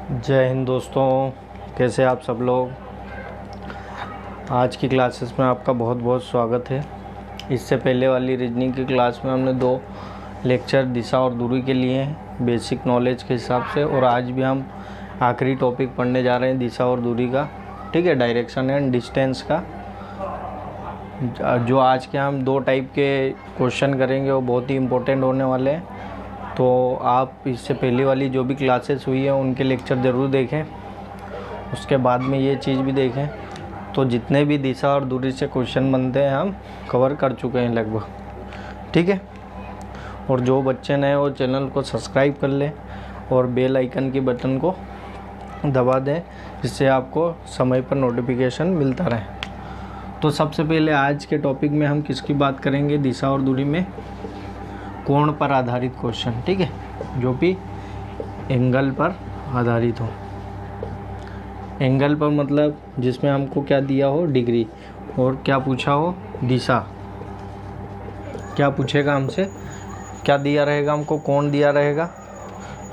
जय हिंद दोस्तों, कैसे आप सब लोग। आज की क्लासेस में आपका बहुत बहुत स्वागत है। इससे पहले वाली रीजनिंग की क्लास में हमने 2 लेक्चर दिशा और दूरी के लिए हैं बेसिक नॉलेज के हिसाब से, और आज भी हम आखिरी टॉपिक पढ़ने जा रहे हैं दिशा और दूरी का। ठीक है, डायरेक्शन एंड डिस्टेंस का। जो आज के हम 2 टाइप के क्वेश्चन करेंगे वो बहुत ही इम्पोर्टेंट होने वाले हैं। तो आप इससे पहले वाली जो भी क्लासेस हुई हैं उनके लेक्चर ज़रूर देखें, उसके बाद में ये चीज़ भी देखें। तो जितने भी दिशा और दूरी से क्वेश्चन बनते हैं हम कवर कर चुके हैं लगभग। ठीक है, और जो बच्चे नए वो चैनल को सब्सक्राइब कर लें और बेल आइकन के बटन को दबा दें, जिससे आपको समय पर नोटिफिकेशन मिलता रहे। तो सबसे पहले आज के टॉपिक में हम किसकी बात करेंगे, दिशा और दूरी में कोण पर आधारित क्वेश्चन। ठीक है, जो भी एंगल पर आधारित हो। एंगल पर मतलब जिसमें हमको क्या दिया हो, डिग्री, और क्या पूछा हो, दिशा। क्या पूछेगा हमसे, क्या दिया रहेगा हमको, कोण दिया रहेगा,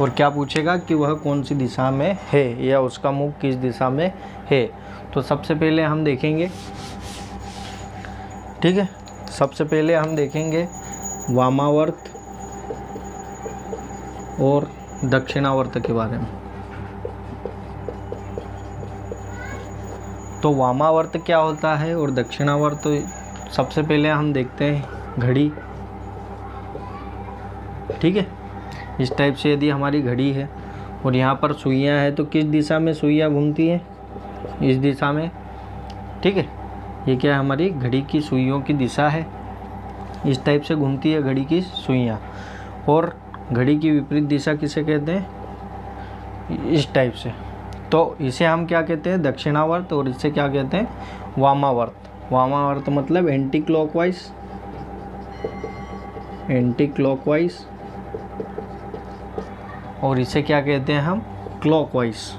और क्या पूछेगा कि वह कौन सी दिशा में है या उसका मुख किस दिशा में है। तो सबसे पहले हम देखेंगे, ठीक है, सबसे पहले हम देखेंगे वामावर्त और दक्षिणावर्त के बारे में। तो वामावर्त क्या होता है और दक्षिणावर्त, तो सबसे पहले हम देखते हैं घड़ी। ठीक है, इस टाइप से यदि हमारी घड़ी है और यहाँ पर सुइयाँ हैं, तो किस दिशा में सुइयाँ घूमती हैं, इस दिशा में। ठीक है, ये क्या है, हमारी घड़ी की सुइयों की दिशा है। इस टाइप से घूमती है घड़ी की सुइयाँ। और घड़ी की विपरीत दिशा किसे कहते हैं, इस टाइप से। तो इसे हम क्या कहते हैं, दक्षिणावर्त, और इसे क्या कहते हैं, वामावर्त। वामावर्त मतलब एंटी क्लॉकवाइज, एंटी क्लॉकवाइज, और इसे क्या कहते हैं हम, क्लॉकवाइज।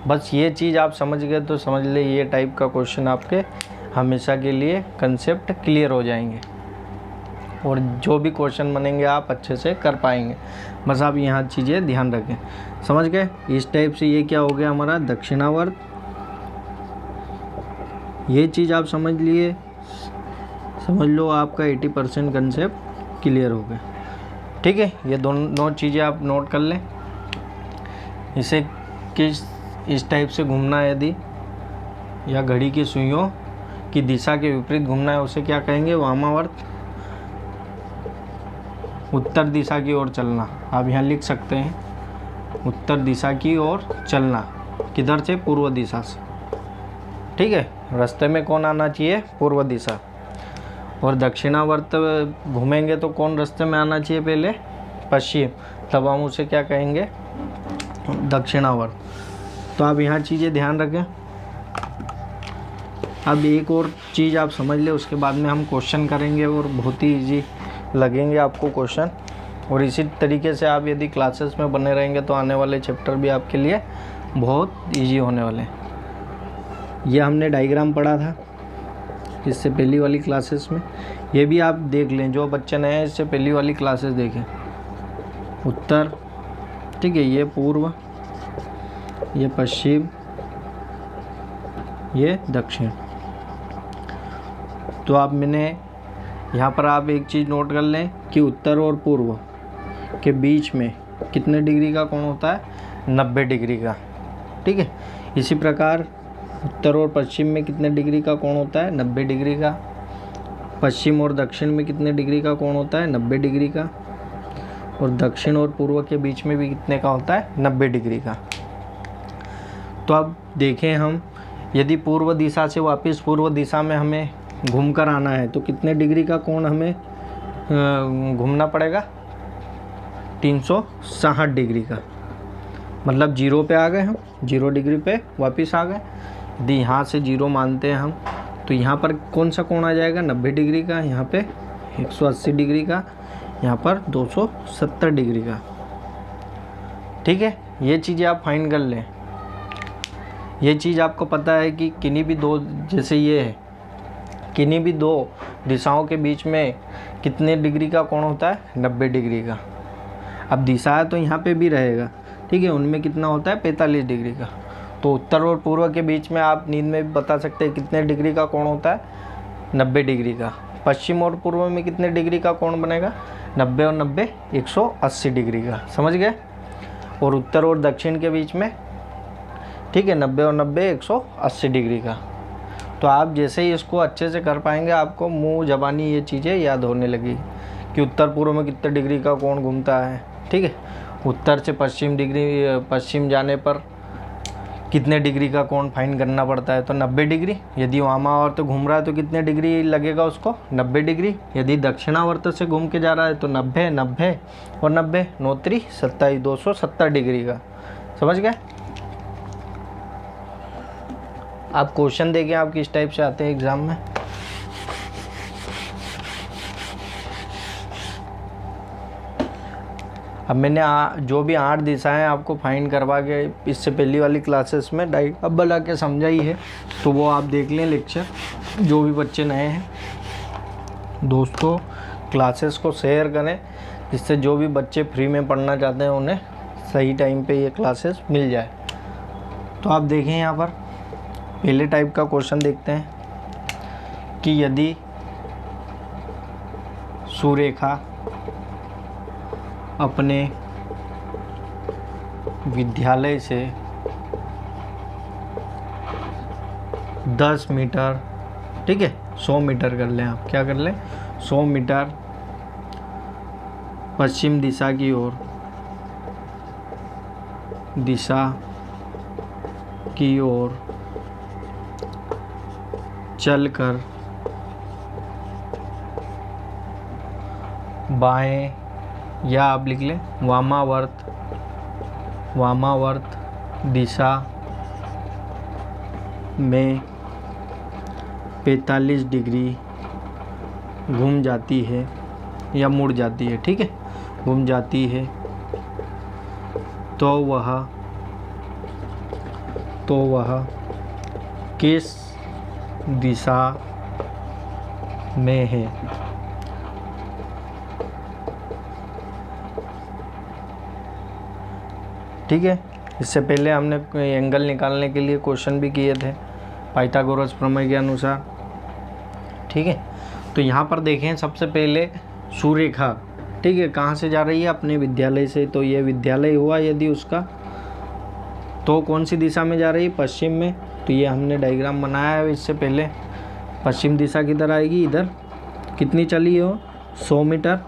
बस ये चीज़ आप समझ गए तो समझ ले, ये टाइप का क्वेश्चन आपके हमेशा के लिए कंसेप्ट क्लियर हो जाएंगे, और जो भी क्वेश्चन बनेंगे आप अच्छे से कर पाएंगे। बस आप यहाँ चीज़ें ध्यान रखें, समझ गए। इस टाइप से ये क्या हो गया हमारा दक्षिणावर्त। ये चीज़ आप समझ लिए, समझ लो आपका 80% कंसेप्ट क्लियर हो गया। ठीक है, ये दोनों चीज़ें आप नोट कर लें। इसे किस इस टाइप से घूमना है यदि, या घड़ी की सुइयों की दिशा के विपरीत घूमना है, उसे क्या कहेंगे, वामावर्त। उत्तर दिशा की ओर चलना, आप यहाँ लिख सकते हैं, उत्तर दिशा की ओर चलना। किधर से, पूर्व दिशा से। ठीक है, रास्ते में कौन आना चाहिए, पूर्व दिशा। और दक्षिणावर्त घूमेंगे तो कौन रास्ते में आना चाहिए, पहले पश्चिम, तब हम उसे क्या कहेंगे, दक्षिणावर्त। तो आप यहाँ चीज़ें ध्यान रखें। अब एक और चीज़ आप समझ ले, उसके बाद में हम क्वेश्चन करेंगे और बहुत ही इजी लगेंगे आपको क्वेश्चन। और इसी तरीके से आप यदि क्लासेस में बने रहेंगे तो आने वाले चैप्टर भी आपके लिए बहुत इजी होने वाले हैं। ये हमने डायग्राम पढ़ा था इससे पहली वाली क्लासेस में, ये भी आप देख लें। जो बच्चे नए हैं इससे पहली वाली क्लासेस देखें। उत्तर, ठीक है, ये पूर्व, ये पश्चिम, ये दक्षिण। तो आप मैंने यहाँ पर आप एक चीज़ नोट कर लें कि उत्तर और पूर्व के बीच में कितने डिग्री का कोण होता है, 90 डिग्री का। ठीक है, इसी प्रकार उत्तर और पश्चिम में कितने डिग्री का कोण होता है, 90 डिग्री का। पश्चिम और दक्षिण में कितने डिग्री का कोण होता है, 90 डिग्री का। और दक्षिण और पूर्व के बीच में भी कितने का होता है, 90 डिग्री का। तो अब देखें हम, यदि पूर्व दिशा से वापस पूर्व दिशा में हमें घूमकर आना है तो कितने डिग्री का कोण हमें घूमना पड़ेगा, 360 डिग्री का। मतलब 0 पे आ गए हम, 0 डिग्री पे वापस आ गए। यदि यहाँ से 0 मानते हैं हम, तो यहाँ पर कौन सा कोण आ जाएगा, 90 डिग्री का, यहाँ पे 180 डिग्री का, यहाँ पर 270 डिग्री का। ठीक है, ये चीज़ें आप फाइंड कर लें। ये चीज़ आपको पता है कि किन्हीं भी 2, जैसे ये है, किन्हीं भी 2 दिशाओं के बीच में कितने डिग्री का कोण होता है, 90 डिग्री का। अब दिशा है तो यहाँ पे भी रहेगा, ठीक है। उनमें कितना होता है 45 डिग्री का। तो उत्तर और पूर्व के बीच में आप नींद में भी बता सकते हैं कितने डिग्री का कोण होता है, 90 डिग्री का। पश्चिम और पूर्व में कितने डिग्री का कोण बनेगा, 90 और 90 180 डिग्री का, समझ गए। और उत्तर और दक्षिण के बीच में, ठीक है, 90 और 90 180 डिग्री का। तो आप जैसे ही इसको अच्छे से कर पाएंगे आपको मुंह ज़बानी ये चीज़ें याद होने लगेगी कि उत्तर पूर्व में कितने डिग्री का कोण घूमता है, ठीक है। उत्तर से पश्चिम जाने पर कितने डिग्री का कोण फाइंड करना पड़ता है, तो 90 डिग्री। यदि वामावर्त घूम रहा है तो कितने डिग्री लगेगा उसको, 90 डिग्री। यदि दक्षिणावर्त से घूम के जा रहा है तो 90 90 और 90 9 27 270 डिग्री का, समझ गए। आप क्वेश्चन देखिए आप किस टाइप से आते हैं एग्जाम में। अब मैंने जो भी 8 दिशाएं आपको फाइंड करवा के इससे पहली वाली क्लासेस में डायग्राम बना के समझाई है, तो वो आप देख लें लेक्चर। जो भी बच्चे नए हैं दोस्तों क्लासेस को शेयर करें, जिससे जो भी बच्चे फ्री में पढ़ना चाहते हैं उन्हें सही टाइम पे ये क्लासेस मिल जाए। तो आप देखें यहाँ पर पहले टाइप का क्वेश्चन देखते हैं कि यदि सुरेखा अपने विद्यालय से 10 मीटर, ठीक है, 100 मीटर कर लें, आप क्या कर लें, 100 मीटर पश्चिम दिशा की ओर चलकर बाएं, या आप लिख लें वामावर्त दिशा में 45 डिग्री घूम जाती है या मुड़ जाती है, ठीक है, घूम जाती है, तो वह किस दिशा में है। ठीक है, इससे पहले हमने एंगल निकालने के लिए क्वेश्चन भी किए थे पाइथागोरस प्रमेय के अनुसार, ठीक है। तो यहाँ पर देखें सबसे पहले सुरेखा, ठीक है, कहाँ से जा रही है, अपने विद्यालय से। तो ये विद्यालय हुआ यदि उसका, तो कौन सी दिशा में जा रही है, पश्चिम में। तो ये हमने डायग्राम बनाया है इससे पहले। पश्चिम दिशा किधर आएगी, इधर। कितनी चली हो, 100 मीटर।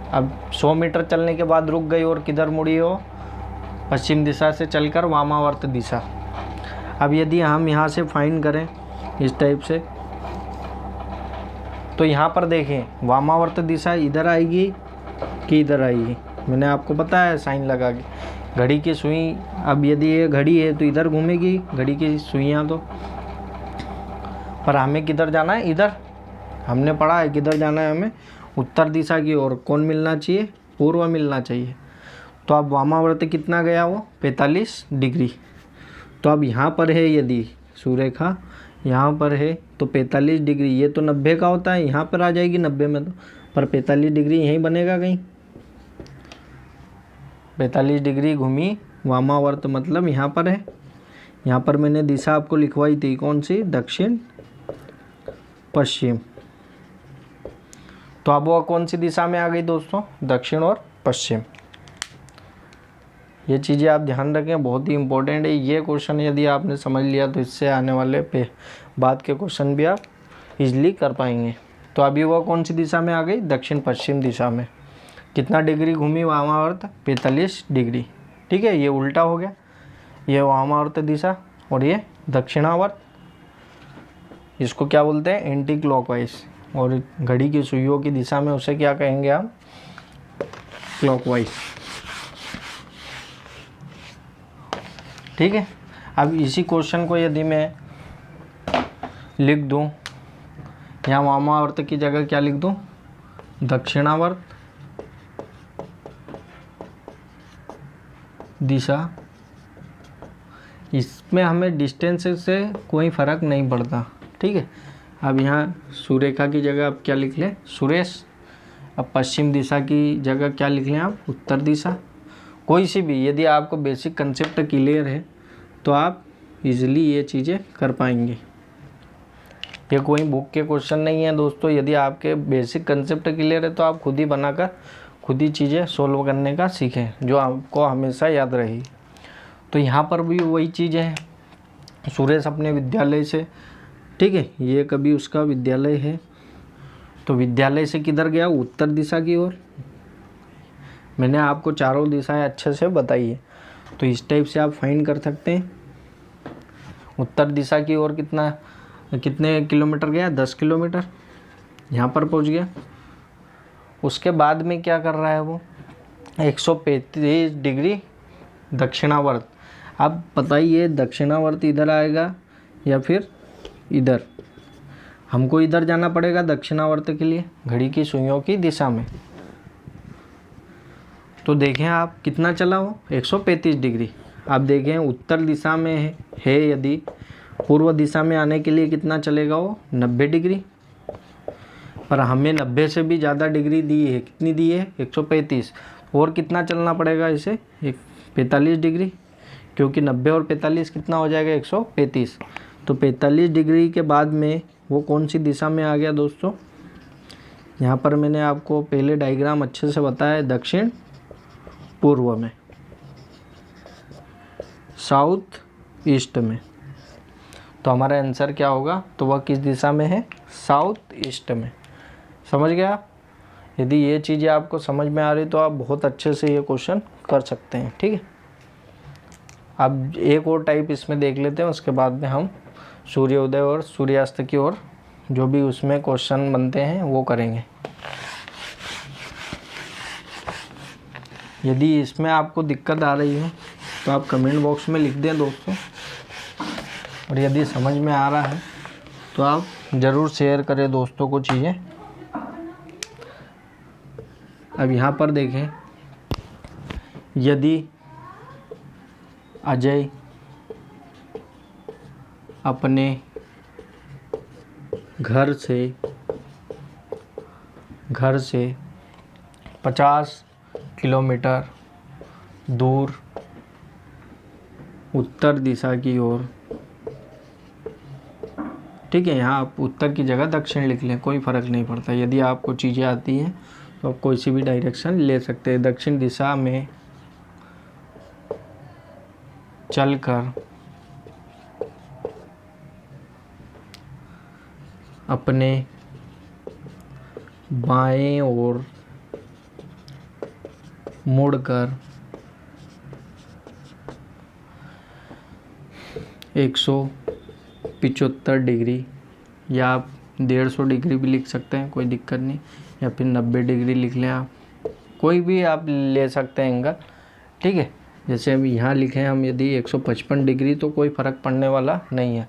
अब 100 मीटर चलने के बाद रुक गई और किधर मुड़ी हो, पश्चिम दिशा से चलकर वामावर्त दिशा। अब यदि हम यहाँ से फाइंड करें इस टाइप से, तो यहाँ पर देखें वामावर्त दिशा इधर आएगी कि इधर आएगी, मैंने आपको बताया साइन लगा के। घड़ी की सुई, अब यदि ये घड़ी है तो इधर घूमेगी घड़ी की सुइयाँ तो, पर हमें किधर जाना है, इधर। हमने पढ़ा है किधर जाना है हमें, उत्तर दिशा की ओर। कौन मिलना चाहिए, पूर्व मिलना चाहिए। तो अब वामावर्त कितना गया वो, 45 डिग्री। तो अब यहाँ पर है यदि सुरेखा यहाँ पर है तो 45 डिग्री, ये तो 90 का होता है, यहाँ पर आ जाएगी 90 में तो, पर 45 डिग्री यहीं बनेगा कहीं। 45 डिग्री घूमी वामावर्त, मतलब यहाँ पर है। यहाँ पर मैंने दिशा आपको लिखवाई थी, कौन सी, दक्षिण पश्चिम। तो अब वो कौन सी दिशा में आ गई दोस्तों, दक्षिण और पश्चिम। ये चीज़ें आप ध्यान रखें, बहुत ही इंपॉर्टेंट है ये क्वेश्चन। यदि आपने समझ लिया तो इससे आने वाले बाद के क्वेश्चन भी आप इजीली कर पाएंगे। तो अभी वो कौन सी दिशा में आ गई, दक्षिण पश्चिम दिशा में। कितना डिग्री घूमी वामावर्त, 45 डिग्री, ठीक है। ये उल्टा हो गया, ये वामावर्त दिशा और ये दक्षिणावर्त। इसको क्या बोलते हैं, एंटी क्लॉकवाइज। और घड़ी की सुइयों की दिशा में उसे क्या कहेंगे हम, क्लॉकवाइज, ठीक है। अब इसी क्वेश्चन को यदि मैं लिख दूं, यहाँ वामावर्त की जगह क्या लिख दूं, दक्षिणावर्त दिशा। इसमें हमें डिस्टेंस से कोई फ़र्क नहीं पड़ता, ठीक है। अब यहाँ सुरेखा की जगह आप क्या लिख लें, सुरेश। अब पश्चिम दिशा की जगह क्या लिख लें आप, उत्तर दिशा। कोई सी भी, यदि आपको बेसिक कंसेप्ट क्लियर है तो आप इजीली ये चीज़ें कर पाएंगे। ये कोई बुक के क्वेश्चन नहीं है दोस्तों। यदि आपके बेसिक कंसेप्ट क्लियर है तो आप खुद ही बनाकर खुद ही चीज़ें सोल्व करने का सीखें, जो आपको हमेशा याद रही। तो यहाँ पर भी वही चीज़ें हैं। सुरेश अपने विद्यालय से, ठीक है, ये कभी उसका विद्यालय है, तो विद्यालय से किधर गया, उत्तर दिशा की ओर। मैंने आपको चारों दिशाएं अच्छे से बताई है, तो इस टाइप से आप फाइंड कर सकते हैं। उत्तर दिशा की ओर कितने किलोमीटर गया, 10 किलोमीटर, यहाँ पर पहुँच गया। उसके बाद में क्या कर रहा है वो, 135 डिग्री दक्षिणावर्त। अब बताइए दक्षिणावर्त इधर आएगा या फिर इधर। हमको इधर जाना पड़ेगा दक्षिणावर्त के लिए, घड़ी की सुइयों की दिशा में। तो देखें आप कितना चला वो, 135 डिग्री। आप देखें उत्तर दिशा में है यदि, पूर्व दिशा में आने के लिए कितना चलेगा वो, 90 डिग्री। पर हमें 90 से भी ज़्यादा डिग्री दी है, कितनी दी है, 135। और कितना चलना पड़ेगा इसे, 45 डिग्री, क्योंकि 90 और 45 कितना हो जाएगा, 135। तो 45 डिग्री के बाद में वो कौन सी दिशा में आ गया दोस्तों। यहाँ पर मैंने आपको पहले डायग्राम अच्छे से बताया, दक्षिण पूर्व में, साउथ ईस्ट में। तो हमारा आंसर क्या होगा, तो वह किस दिशा में है, साउथ ईस्ट में। समझ गया आप। यदि ये चीज़ें आपको समझ में आ रही तो आप बहुत अच्छे से ये क्वेश्चन कर सकते हैं, ठीक है। अब एक और टाइप इसमें देख लेते हैं, उसके बाद में हम सूर्योदय और सूर्यास्त की ओर जो भी उसमें क्वेश्चन बनते हैं वो करेंगे। यदि इसमें आपको दिक्कत आ रही है तो आप कमेंट बॉक्स में लिख दें दोस्तों, और यदि समझ में आ रहा है तो आप ज़रूर शेयर करें दोस्तों को चीज़ें। अब यहाँ पर देखें, यदि अजय अपने घर से 50 किलोमीटर दूर उत्तर दिशा की ओर, ठीक है, यहाँ आप उत्तर की जगह दक्षिण लिख लें, कोई फ़र्क नहीं पड़ता। यदि आपको चीज़ें आती हैं तो आप कोई सी भी डायरेक्शन ले सकते हैं। दक्षिण दिशा में चलकर अपने बाएं ओर मुड़कर 175 डिग्री, या आप 150 डिग्री भी लिख सकते हैं, कोई दिक्कत नहीं, या फिर 90 डिग्री लिख लें आप, कोई भी आप ले सकते हैं एंगल, ठीक है। जैसे हम यहाँ लिखें हम यदि 155 डिग्री, तो कोई फ़र्क पड़ने वाला नहीं है।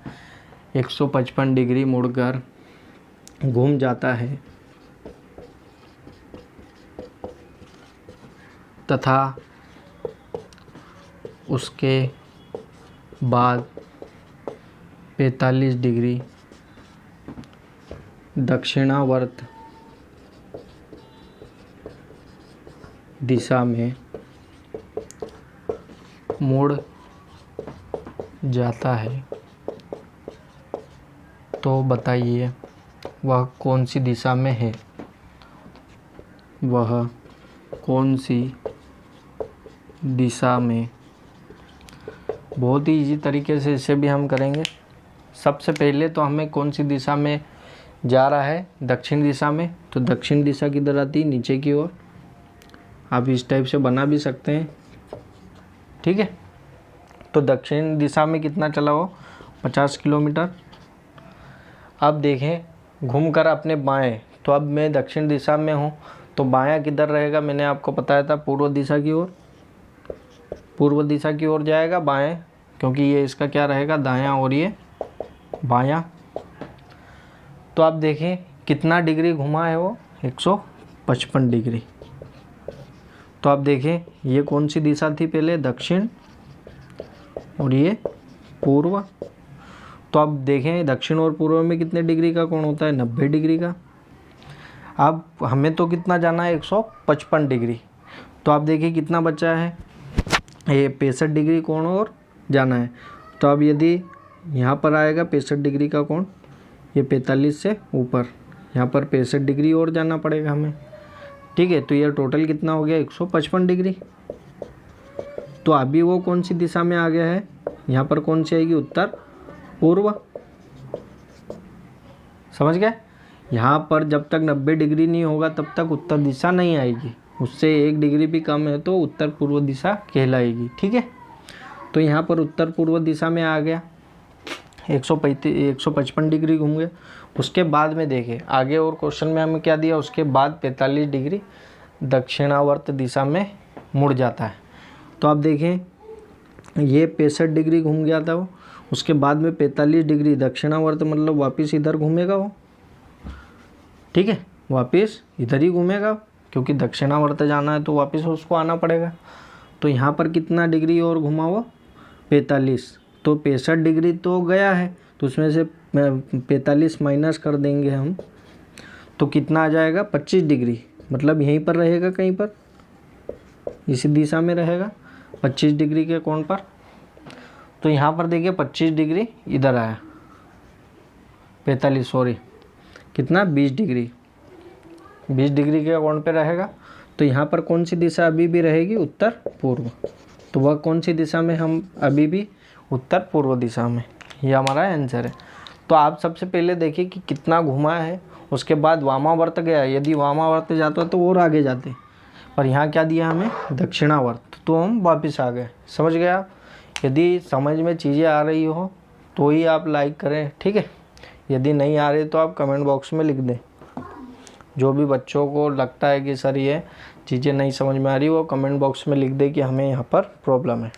155 डिग्री मुड़कर घूम जाता है तथा उसके बाद 45 डिग्री दक्षिणावर्त दिशा में मुड़ जाता है। तो बताइए वह कौन सी दिशा में है, वह कौन सी दिशा में। बहुत ही इजी तरीके से इसे भी हम करेंगे। सबसे पहले तो हमें कौन सी दिशा में जा रहा है, दक्षिण दिशा में, तो दक्षिण दिशा किधर आती है, नीचे की ओर। आप इस टाइप से बना भी सकते हैं, ठीक है। तो दक्षिण दिशा में कितना चला हो, 50 किलोमीटर। अब देखें घूमकर अपने बाएं, तो अब मैं दक्षिण दिशा में हूँ, तो बायां किधर रहेगा, मैंने आपको बताया था पूर्व दिशा की ओर। पूर्व दिशा की ओर जाएगा बाएं, क्योंकि ये इसका क्या रहेगा, दायां, और ये बायां। तो आप देखें कितना डिग्री घुमा है वो, 155 डिग्री। तो आप देखें ये कौन सी दिशा थी पहले, दक्षिण, और ये पूर्व। तो आप देखें दक्षिण और पूर्व में कितने डिग्री का कोण होता है, 90 डिग्री का। अब हमें तो कितना जाना है 155 डिग्री। तो आप देखिए कितना बचा है, ये 65 डिग्री कोण और जाना है। तो अब यदि यहाँ पर आएगा 65 डिग्री का कोण, ये 45 से ऊपर, यहाँ पर 65 डिग्री और जाना पड़ेगा हमें। ठीक है, तो ये टोटल कितना हो गया 155 डिग्री। तो अभी वो कौन सी दिशा में आ गया है, यहाँ पर कौन सी आएगी, उत्तर पूर्व। समझ गए? यहाँ पर जब तक 90 डिग्री नहीं होगा तब तक उत्तर दिशा नहीं आएगी, उससे 1 डिग्री भी कम है तो उत्तर पूर्व दिशा कहलाएगी। ठीक है, तो यहाँ पर उत्तर पूर्व दिशा में आ गया, 155 डिग्री घूम गए। उसके बाद में देखें आगे और क्वेश्चन में हमें क्या दिया, उसके बाद 45 डिग्री दक्षिणावर्त दिशा में मुड़ जाता है। तो आप देखें ये 65 डिग्री घूम गया था वो, उसके बाद में 45 डिग्री दक्षिणावर्त, मतलब वापस इधर घूमेगा वो। ठीक है, वापस इधर ही घूमेगा क्योंकि दक्षिणावर्त जाना है तो वापस उसको आना पड़ेगा। तो यहाँ पर कितना डिग्री और घुमा वो, 45। तो 65 डिग्री तो गया है, तो उसमें से 45 माइनस कर देंगे हम, तो कितना आ जाएगा 25 डिग्री, मतलब यहीं पर रहेगा, कहीं पर इसी दिशा में रहेगा 25 डिग्री के कोण पर। तो यहाँ पर देखिए 25 डिग्री इधर आया, 45 सॉरी कितना 20 डिग्री, 20 डिग्री के कोण पे रहेगा। तो यहाँ पर कौन सी दिशा अभी भी रहेगी, उत्तर पूर्व। तो वह कौन सी दिशा में, हम अभी भी उत्तर पूर्व दिशा में, ये हमारा आंसर है। तो आप सबसे पहले देखिए कि कितना घुमा है, उसके बाद वामावर्त गया, यदि वामावर्त जाता तो और आगे जाते, पर यहाँ क्या दिया हमें, दक्षिणावर्त, तो हम वापस आ गए। समझ गए आप? यदि समझ में चीज़ें आ रही हो तो ही आप लाइक करें, ठीक है। यदि नहीं आ रही तो आप कमेंट बॉक्स में लिख दें। जो भी बच्चों को लगता है कि सर ये चीज़ें नहीं समझ में आ रही, वो कमेंट बॉक्स में लिख दे कि हमें यहाँ पर प्रॉब्लम है।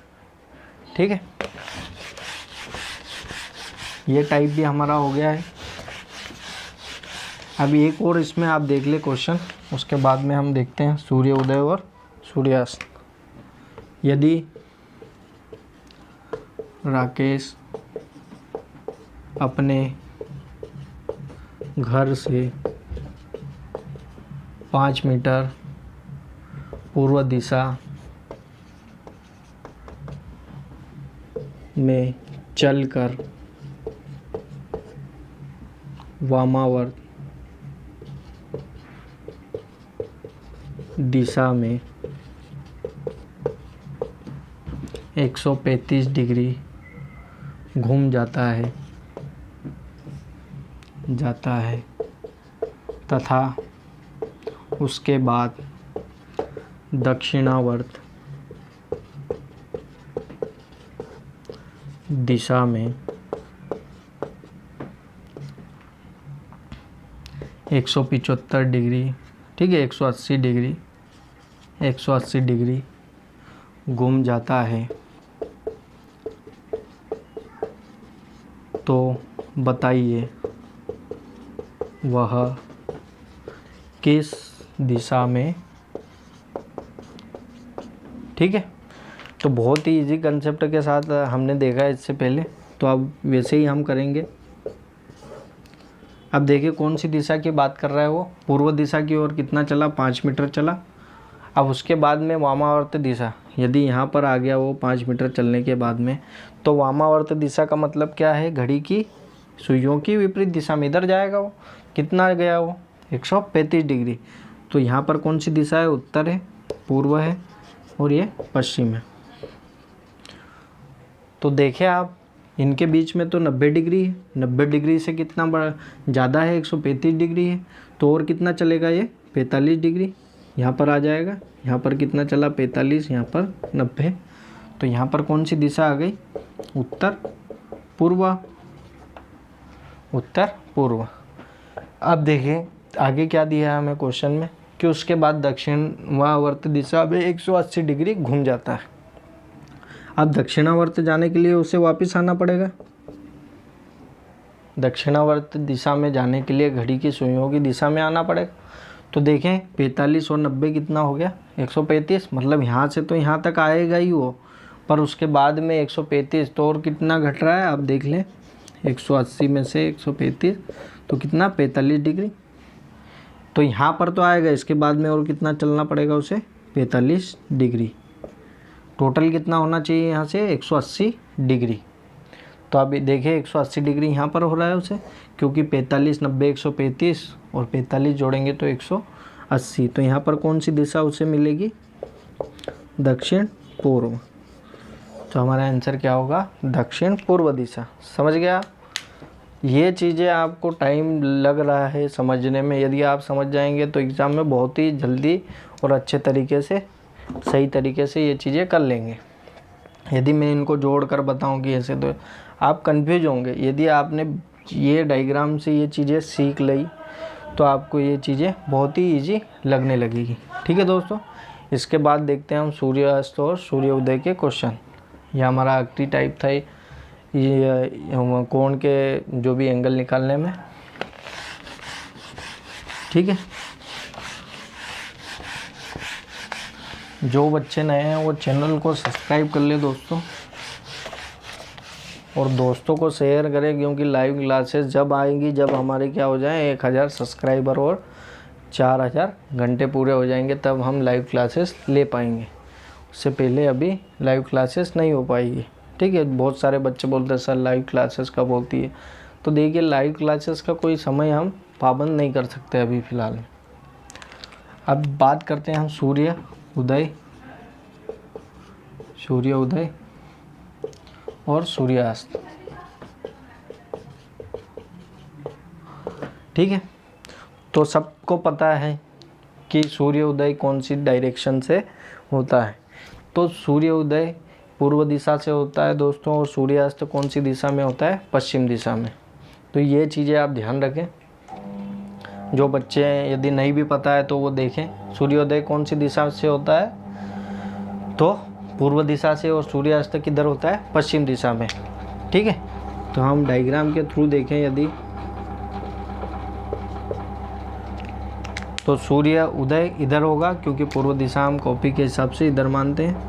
ठीक है, ये टाइप भी हमारा हो गया है। अभी एक और इसमें आप देख ले क्वेश्चन, उसके बाद में हम देखते हैं सूर्य उदय और सूर्यास्त। यदि राकेश अपने घर से 5 मीटर पूर्व दिशा में चलकर वामावर्त दिशा में 135 डिग्री घूम जाता है तथा उसके बाद दक्षिणावर्त दिशा में 175 डिग्री, ठीक है 180 डिग्री घूम जाता है, तो बताइए वह किस दिशा में। ठीक है, तो बहुत ही इजी कंसेप्ट के साथ हमने देखा है इससे पहले, तो अब वैसे ही हम करेंगे। अब देखिए कौन सी दिशा की बात कर रहा है वो, पूर्व दिशा की ओर कितना चला, 5 मीटर चला। अब उसके बाद में वामावर्त दिशा, यदि यहाँ पर आ गया वो 5 मीटर चलने के बाद में, तो वामावर्त दिशा का मतलब क्या है, घड़ी की सुइयों की विपरीत दिशा में इधर जाएगा वो। कितना गया वो, 135 डिग्री। तो यहाँ पर कौन सी दिशा है, उत्तर है, पूर्व है और ये पश्चिम है। तो देखें आप, इनके बीच में तो 90 डिग्री है, 90 डिग्री से कितना बड़ा ज़्यादा है, 135 डिग्री है। तो और कितना चलेगा ये, 45 डिग्री यहाँ पर आ जाएगा। यहाँ पर कितना चला, 45, यहाँ पर 90। तो यहाँ पर कौन सी दिशा आ गई, उत्तर पूर्व, उत्तर पूर्व। अब देखिए आगे क्या दिया है हमें क्वेश्चन में, कि उसके बाद दक्षिणावर्त दिशा में 180 डिग्री घूम जाता है। अब दक्षिणावर्त जाने के लिए उसे वापस आना पड़ेगा। दक्षिणावर्त दिशा में जाने के लिए घड़ी की सुइयों की दिशा में आना पड़ेगा। तो देखें 45 और 90 कितना हो गया, 135, मतलब यहाँ से तो यहाँ तक आएगा ही वो, पर उसके बाद में 135, तो और कितना घट रहा है आप देख लें, 180 में से 135 तो कितना, 45 डिग्री। तो यहाँ पर तो आएगा, इसके बाद में और कितना चलना पड़ेगा उसे, 45 डिग्री। टोटल कितना होना चाहिए यहाँ से, 180 डिग्री। तो अभी देखिए 180 डिग्री यहाँ पर हो रहा है उसे, क्योंकि 45, 90, 135 और 45 जोड़ेंगे तो 180। तो यहाँ पर कौन सी दिशा उसे मिलेगी, दक्षिण पूर्व। तो हमारा आंसर क्या होगा, दक्षिण पूर्व दिशा। समझ गया। ये चीज़ें आपको टाइम लग रहा है समझने में, यदि आप समझ जाएंगे तो एग्ज़ाम में बहुत ही जल्दी और अच्छे तरीके से, सही तरीके से ये चीज़ें कर लेंगे। यदि मैं इनको जोड़ कर बताऊँ कि ऐसे, तो आप कंफ्यूज होंगे। यदि आपने ये डायग्राम से ये चीज़ें सीख ली तो आपको ये चीज़ें बहुत ही ईजी लगने लगेगी। ठीक है दोस्तों, इसके बाद देखते हैं हम सूर्यास्त और सूर्योदय के क्वेश्चन। यह हमारा आखिरी टाइप था ये कोण के जो भी एंगल निकालने में। ठीक है, जो बच्चे नए हैं वो चैनल को सब्सक्राइब कर ले दोस्तों, और दोस्तों को शेयर करें, क्योंकि लाइव क्लासेस जब आएंगी, जब हमारे क्या हो जाए 1000 सब्सक्राइबर और 4000 घंटे पूरे हो जाएंगे, तब हम लाइव क्लासेस ले पाएंगे। उससे पहले अभी लाइव क्लासेस नहीं हो पाएगी। ठीक है, बहुत सारे बच्चे बोलते हैं सर लाइव क्लासेस कब होती है। तो देखिए लाइव क्लासेस का कोई समय हम पाबंद नहीं कर सकते अभी फ़िलहाल में। अब बात करते हैं हम सूर्य उदय और सूर्यास्त। ठीक है, तो सबको पता है कि सूर्य उदय कौन सी डायरेक्शन से होता है। तो सूर्य उदय पूर्व दिशा से होता है दोस्तों, और सूर्यास्त कौन सी दिशा में होता है, पश्चिम दिशा में। तो ये चीज़ें आप ध्यान रखें। जो बच्चे यदि नहीं भी पता है तो वो देखें सूर्योदय कौन सी दिशा से होता है, तो पूर्व दिशा से, और सूर्यास्त किधर होता है, पश्चिम दिशा में। ठीक है, तो हम डायग्राम के थ्रू देखें यदि, तो सूर्य उदय इधर होगा, क्योंकि पूर्व दिशा हम कॉपी के हिसाब से इधर मानते हैं।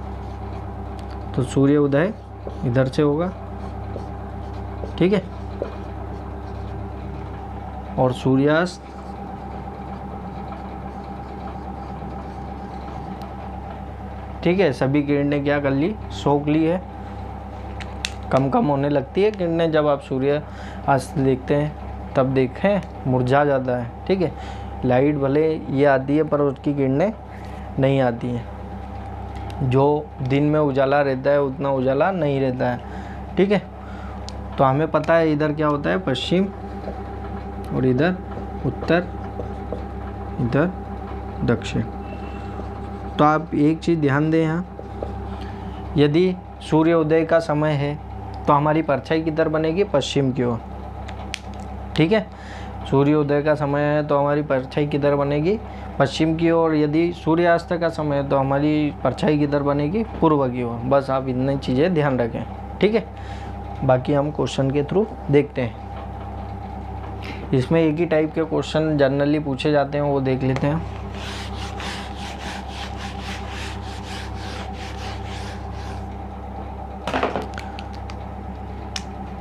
तो सूर्य उदय इधर से होगा। ठीक है, और सूर्यास्त ठीक है, सभी किरणें क्या कर ली, सोख ली है। कम कम होने लगती है किरणें जब आप सूर्य अस्त देखते हैं, तब देखें मुरझा जाता है। ठीक है, लाइट भले ये आती है पर उसकी किरणें नहीं आती हैं। जो दिन में उजाला रहता है उतना उजाला नहीं रहता है। ठीक है, तो हमें पता है इधर क्या होता है, पश्चिम, और इधर उत्तर, इधर दक्षिण। तो आप एक चीज़ ध्यान दें, यहाँ यदि सूर्योदय का समय है तो हमारी परछाई किधर बनेगी, पश्चिम की ओर। ठीक है, सूर्योदय का समय है तो हमारी परछाई किधर बनेगी, पश्चिम की ओर। यदि सूर्यास्त का समय है तो हमारी परछाई किधर बनेगी, पूर्व की ओर। बस आप इतनी चीज़ें ध्यान रखें। ठीक है, बाकी हम क्वेश्चन के थ्रू देखते हैं। इसमें एक ही टाइप के क्वेश्चन जनरली पूछे जाते हैं, वो देख लेते हैं।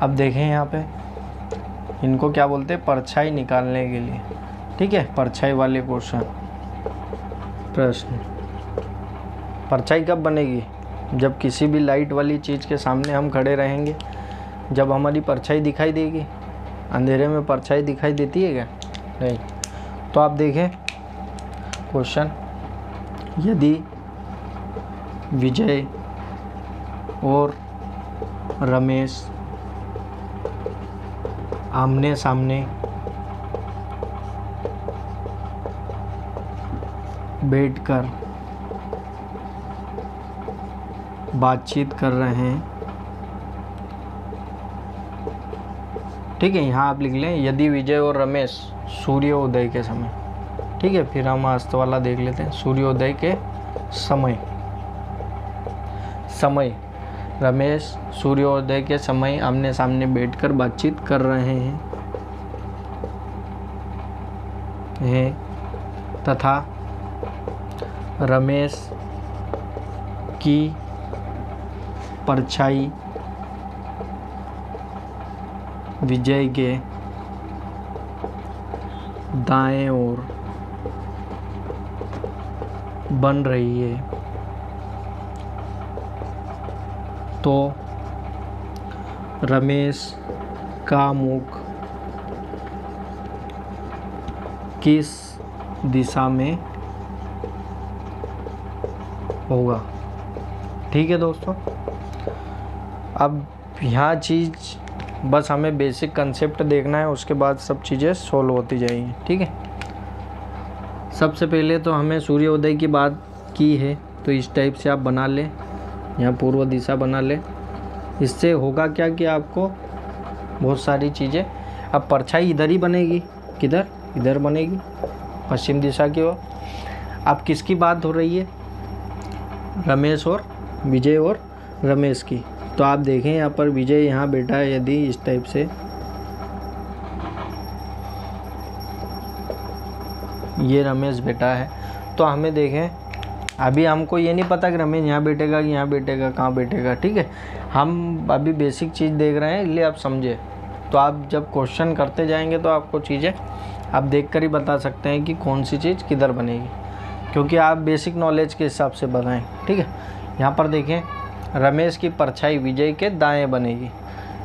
अब देखें यहाँ पे, इनको क्या बोलते हैं, परछाई निकालने के लिए। ठीक है, परछाई वाले क्वेश्चन, प्रश्न। परछाई कब बनेगी, जब किसी भी लाइट वाली चीज़ के सामने हम खड़े रहेंगे, जब हमारी परछाई दिखाई देगी। अंधेरे में परछाई दिखाई देती है क्या, नहीं। तो आप देखें क्वेश्चन, यदि विजय और रमेश आमने सामने बैठकर बातचीत कर रहे हैं। ठीक है, यहाँ आप लिख लें, यदि विजय और रमेश सूर्योदय के समय। ठीक है, फिर हम अस्त वाला देख लेते हैं। सूर्योदय के समय रमेश सूर्योदय के समय आमने सामने बैठकर बातचीत कर रहे हैं तथा रमेश की परछाई विजय के दाएं ओर बन रही है तो रमेश का मुख किस दिशा में होगा। ठीक है दोस्तों, अब यहाँ चीज़ बस हमें बेसिक कंसेप्ट देखना है, उसके बाद सब चीज़ें सॉल्व होती जाएंगी। ठीक है, सबसे पहले तो हमें सूर्योदय की बात की है तो इस टाइप से आप बना लें, यहाँ पूर्व दिशा बना लें। इससे होगा क्या कि आपको बहुत सारी चीज़ें, अब परछाई इधर ही बनेगी, किधर, इधर बनेगी पश्चिम दिशा की ओर। अब किसकी बात हो रही है, रमेश और विजय और रमेश की। तो आप देखें यहाँ पर विजय यहाँ बैठा है, यदि इस टाइप से ये रमेश बैठा है तो हमें देखें, अभी हमको ये नहीं पता कि रमेश यहाँ बैठेगा कि यहाँ बैठेगा, कहाँ बैठेगा। ठीक है, हम अभी बेसिक चीज़ देख रहे हैं, इसलिए आप समझे। तो आप जब क्वेश्चन करते जाएंगे तो आपको चीज़ें आप देखकर ही बता सकते हैं कि कौन सी चीज़ किधर बनेगी, क्योंकि आप बेसिक नॉलेज के हिसाब से बनाएं। ठीक है, यहाँ पर देखें रमेश की परछाई विजय के दाएं बनेगी।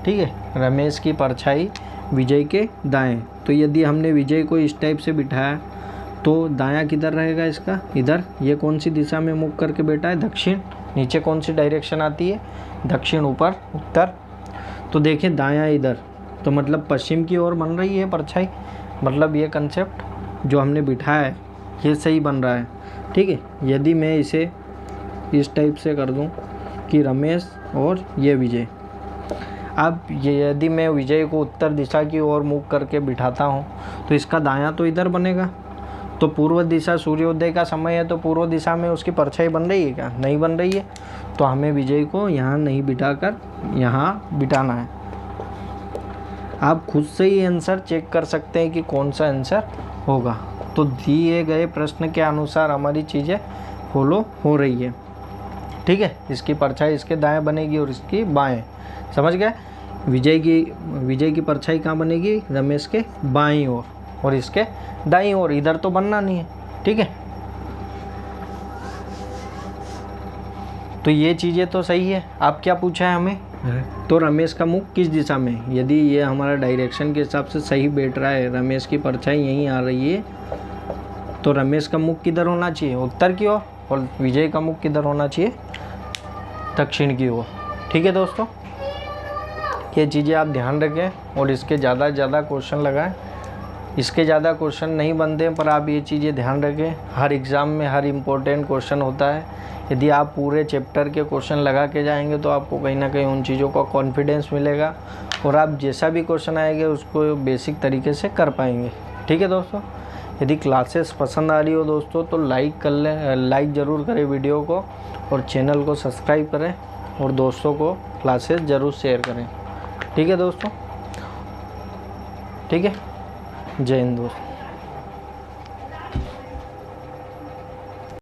ठीक है, रमेश की परछाई विजय के दाएं। तो यदि हमने विजय को इस टाइप से बिठाया तो दायां किधर रहेगा इसका, इधर। ये कौन सी दिशा में मुख करके बैठा है, दक्षिण। नीचे कौन सी डायरेक्शन आती है, दक्षिण, ऊपर उत्तर। तो देखें दायां इधर, तो मतलब पश्चिम की ओर बन रही है परछाई। मतलब ये कंसेप्ट जो हमने बिठाया है ये सही बन रहा है। ठीक है, यदि मैं इसे इस टाइप से कर दूं कि रमेश और ये विजय, अब ये यदि मैं विजय को उत्तर दिशा की ओर मुख करके बिठाता हूँ तो इसका दायां तो इधर बनेगा। तो पूर्व दिशा सूर्योदय का समय है तो पूर्व दिशा में उसकी परछाई बन रही है क्या, नहीं बन रही है। तो हमें विजय को यहाँ नहीं बिठाकर यहाँ बिठाना है। आप खुद से ही आंसर चेक कर सकते हैं कि कौन सा आंसर होगा। तो दिए गए प्रश्न के अनुसार हमारी चीज़ें फॉलो हो रही है। ठीक है, इसकी परछाई इसके दाएं बनेगी और इसकी बाएं। समझ गए, विजय की परछाई कहाँ बनेगी, रमेश के बाईं ओर और इसके दाईं ओर। इधर तो बनना नहीं है। ठीक है, तो ये चीज़ें तो सही है। आप क्या पूछा है हमें, तो रमेश का मुख किस दिशा में। यदि ये हमारा डायरेक्शन के हिसाब से सही बैठ रहा है, रमेश की परछाई यहीं आ रही है, तो रमेश का मुख किधर होना चाहिए, उत्तर की ओर। और विजय का मुख किधर होना चाहिए, दक्षिण की ओर। ठीक है दोस्तों, ये चीज़ें आप ध्यान रखें और इसके ज़्यादा से ज़्यादा क्वेश्चन लगाएं। इसके ज़्यादा क्वेश्चन नहीं बनते हैं पर आप ये चीज़ें ध्यान रखें, हर एग्ज़ाम में हर इम्पोर्टेंट क्वेश्चन होता है। यदि आप पूरे चैप्टर के क्वेश्चन लगा के जाएंगे तो आपको कहीं ना कहीं उन चीज़ों का कॉन्फिडेंस मिलेगा और आप जैसा भी क्वेश्चन आएंगे उसको बेसिक तरीके से कर पाएंगे। ठीक है दोस्तों, यदि क्लासेस पसंद आ रही हो दोस्तों तो लाइक कर लें, लाइक ज़रूर करें वीडियो को और चैनल को सब्सक्राइब करें और दोस्तों को क्लासेस ज़रूर शेयर करें। ठीक है दोस्तों, ठीक है, जय हिंद दोस्तों।